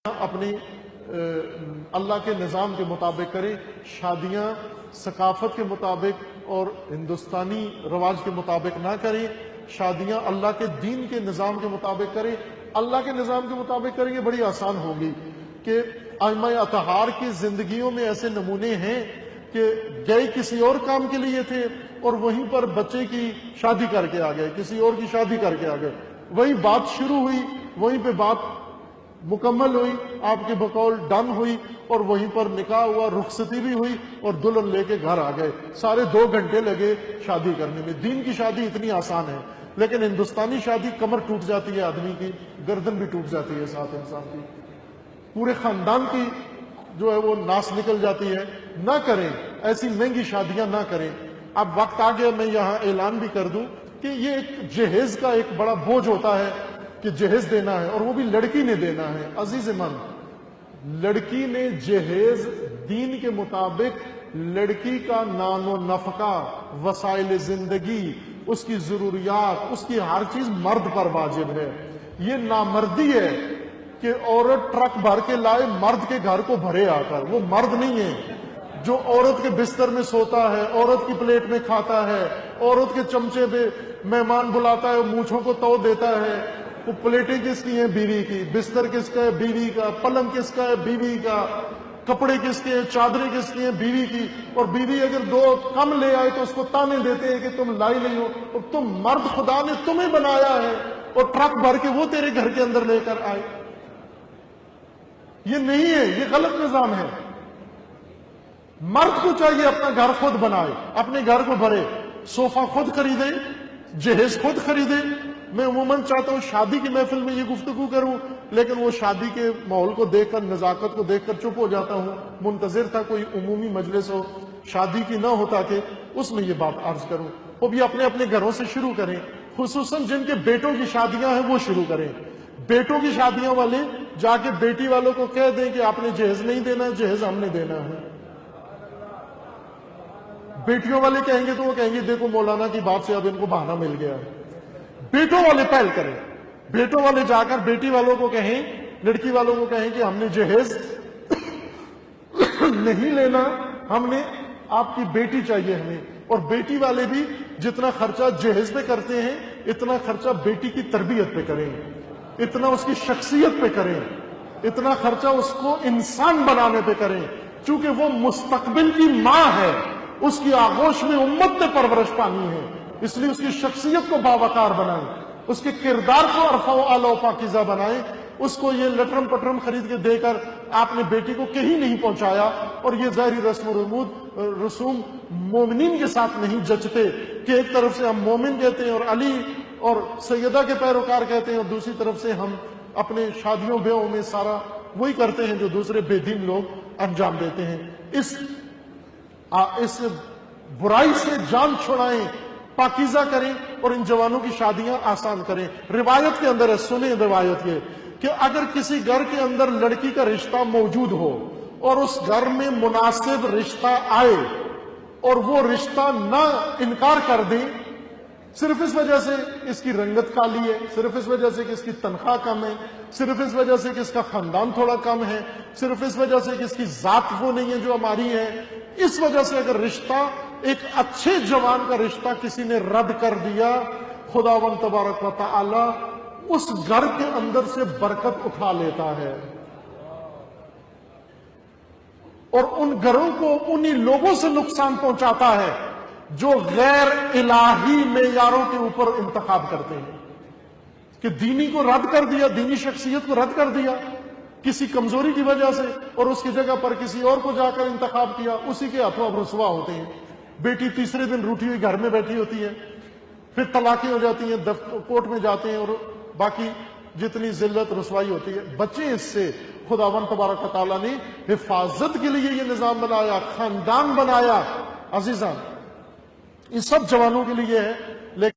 اپنی اللہ کے نظام کے مطابق کریں، شادیاں ثقافت کے مطابق اور ہندوستانی رواج کے مطابق نہ کریں، شادیاں اللہ کے دین کے نظام کے مطابق کریں۔ اللہ کے نظام کے مطابق کریں گے بڑی آسان ہوگی کہ ائمہ اطہار کی زندگیوں میں ایسے نمونے ہیں کہ گئے کسی اور کام کے لیے تھے اور وہیں پر بچے کی شادی کر کے آ گئے، کسی اور کی شادی کر کے آ گئے، وہی بات شروع ہوئی، وہیں پہ بات مکمل ہوئی، آپ کے بقول ڈن ہوئی اور وہیں پر نکاح ہوا، رخصتی بھی ہوئی اور دلہن لے کے گھر آ گئے۔ سارے 2 گھنٹے لگے شادی کرنے میں۔ دین کی شادی اتنی آسان ہے، لیکن ہندوستانی شادی کمر ٹوٹ جاتی ہے آدمی کی، گردن بھی ٹوٹ جاتی ہے ساتھ انسان کی، پورے خاندان کی جو ہے وہ ناس نکل جاتی ہے۔ نہ کریں ایسی مہنگی شادیاں، نہ کریں۔ اب وقت آ گیا میں یہاں اعلان بھی کر دوں کہ یہ ایک جہیز کا ایک بڑا بوجھ ہوتا ہے کہ جہیز دینا ہے، اور وہ بھی لڑکی نے دینا ہے۔ عزیز من، لڑکی نے جہیز دین کے مطابق لڑکی کا نان و نفقہ، وسائل زندگی، اس کی ضروریات، اس کی ہر چیز مرد پر واجب ہے۔ یہ نامردی ہے کہ عورت ٹرک بھر کے لائے مرد کے گھر کو بھرے آ کر، وہ مرد نہیں ہے۔ جو عورت کے بستر میں سوتا ہے، عورت کی پلیٹ میں کھاتا ہے، عورت کے چمچے پہ مہمان بلاتا ہے، مونچھوں کو تو دیتا ہے، وہ پلیٹیں کس کی ہیں؟ بیوی کی۔ بستر کس کا ہے؟ بیوی کا۔ پلنگ کس کا ہے؟ بیوی کا۔ کپڑے کس کے ہیں؟ چادریں کس کی ہیں؟ بیوی کی۔ اور بیوی اگر 2 کم لے آئے تو اس کو تانے دیتے ہیں کہ تم لائی نہیں ہو، اور تم مرد، خدا نے تمہیں بنایا ہے اور ٹرک بھر کے وہ تیرے گھر کے اندر لے کر آئے۔ یہ نہیں ہے، یہ غلط نظام ہے۔ مرد کو چاہیے اپنا گھر خود بنائے، اپنے گھر کو بھرے، صوفہ خود خریدے، جہیز خود خریدے۔ میں عموماً چاہتا ہوں شادی کی محفل میں یہ گفتگو کروں، لیکن وہ شادی کے ماحول کو دیکھ کر، نزاکت کو دیکھ کر چپ ہو جاتا ہوں۔ منتظر تھا کوئی عمومی مجلس ہو شادی کی نہ ہو تاکہ اس میں یہ بات عرض کروں۔ وہ بھی اپنے اپنے گھروں سے شروع کریں، خصوصاً جن کے بیٹوں کی شادیاں ہیں وہ شروع کریں۔ بیٹوں کی شادیاں والے جا کے بیٹی والوں کو کہہ دیں کہ آپ نے جہیز نہیں دینا، جہیز ہم نے دینا ہے۔ بیٹیوں والے کہیں گے تو وہ کہیں گے دیکھو مولانا کی بات سے اب ان کو بہانہ مل گیا ہے۔ بیٹوں والے پہل کریں، بیٹوں والے جا کر بیٹی والوں کو کہیں، لڑکی والوں کو کہیں کہ ہم نے جہیز نہیں لینا، ہم نے آپ کی بیٹی چاہیے ہمیں۔ اور بیٹی والے بھی جتنا خرچہ جہیز پہ کرتے ہیں اتنا خرچہ بیٹی کی تربیت پہ کریں، اتنا اس کی شخصیت پہ کریں، اتنا خرچہ اس کو انسان بنانے پہ کریں، چونکہ وہ مستقبل کی ماں ہے، اس کی آغوش میں امت نے پرورش پانی ہے، اس لیے اس کی شخصیت کو باوقار بنائیں، اس کے کردار کو عرفہ و اعلیٰ و پاکیزہ بنائیں۔ اس کو یہ لٹرم پٹرم خرید کے دے کر آپ نے بیٹی کو کہیں نہیں پہنچایا، اور یہ ظاہری رسم و رسوم مومنین کے ساتھ نہیں جچتے کہ ایک طرف سے ہم مومن کہتے ہیں اور علی اور سیدہ کے پیروکار کہتے ہیں، اور دوسری طرف سے ہم اپنے شادیوں بیاہوں میں سارا وہی کرتے ہیں جو دوسرے بے دین لوگ انجام دیتے ہیں۔ اس برائی سے جان چھڑائیں، پاکیزہ کریں اور ان جوانوں کی شادیاں آسان کریں۔ روایت کے اندر ہے، سنیں روایت یہ کہ اگر کسی گھر کے اندر لڑکی کا رشتہ موجود ہو اور اس گھر میں مناسب رشتہ آئے اور وہ رشتہ نہ انکار کر دیں، صرف اس وجہ سے اس کی رنگت کالی ہے، صرف اس وجہ سے کہ اس کی تنخواہ کم ہے، صرف اس وجہ سے کہ اس کا خاندان تھوڑا کم ہے، صرف اس وجہ سے کہ اس کی ذات وہ نہیں ہے جو ہماری ہے، اس وجہ سے اگر رشتہ، ایک اچھے جوان کا رشتہ کسی نے رد کر دیا، خداوند تبارک و تعالی اس گھر کے اندر سے برکت اٹھا لیتا ہے، اور ان گھروں کو انہی لوگوں سے نقصان پہنچاتا ہے جو غیر الہی معیاروں کے اوپر انتخاب کرتے ہیں، کہ دینی کو رد کر دیا، دینی شخصیت کو رد کر دیا کسی کمزوری کی وجہ سے، اور اس کی جگہ پر کسی اور کو جا کر انتخاب کیا، اسی کے ہاتھوں اب رسوا ہوتے ہیں۔ بیٹی تیسرے دن روٹھی ہوئی گھر میں بیٹھی ہوتی ہے، پھر طلاقیں ہو جاتی ہیں، کورٹ میں جاتے ہیں، اور باقی جتنی ذلت رسوائی ہوتی ہے۔ بچیں اس سے۔ خداوند تبارک و تعالیٰ نے حفاظت کے لیے یہ نظام بنایا، خاندان بنایا۔ عزیزان، یہ سب جوانوں کے لیے ہے، لیکن